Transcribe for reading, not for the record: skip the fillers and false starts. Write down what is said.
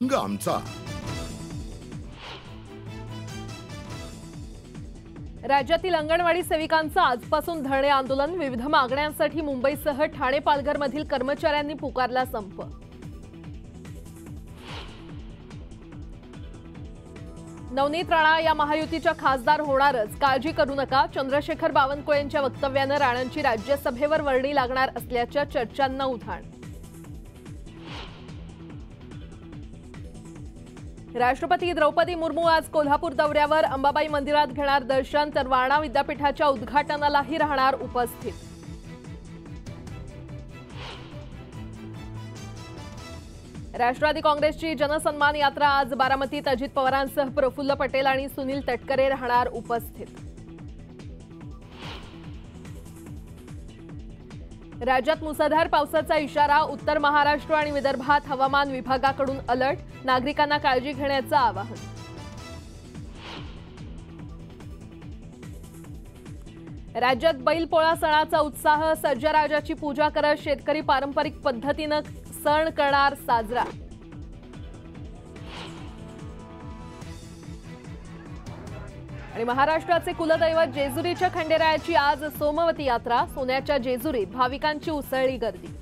आमचा राज्यातील अंगणवाडी सेविकांचं आजपासून धरणे आंदोलन। विविध मागण्यांसाठी मुंबईसह ठाणे पालघरमधील कर्मचाऱ्यांनी पुकारला संप। नवनीत राणा या महायुतीच्या खासदार होणारच, काळजी करू नका। चंद्रशेखर बावनकुळेंच्या वक्तव्याने राणांची राज्यसभेवर वर्णी लागणार असल्याच्या चर्चांना उधाण। राष्ट्रपती द्रौपदी मुर्मू आज कोल्हापूर दौऱ्यावर, अंबाबाई मंदिरात घेणार दर्शन, तर वारणा विद्यापीठाच्या उद्घाटनालाही राहणार उपस्थित। राष्ट्रवादी काँग्रेसची जनसन्मान यात्रा आज बारामतीत, अजित पवारांसह प्रफुल्ल पटेल आणि सुनील तटकरे राहणार उपस्थित। राज्यात मुसळधार पावसाचा इशारा, उत्तर महाराष्ट्र आणि विदर्भात हवामान विभागाकडून अलर्ट, नागरिकांना काळजी घेण्याचं आवाहन। राज्यात बैलपोळा सणाचा उत्साह, सर्जराजाची पूजा करत शेतकरी पारंपरिक पद्धतीने सण करणार साजरा। आणि महाराष्ट्राचे कुलदैवत जेजुरीच्या खंडेरायाची आज सोमवती यात्रा, सोन्याच्या जेजुरीत भाविकांची उसळली गर्दी।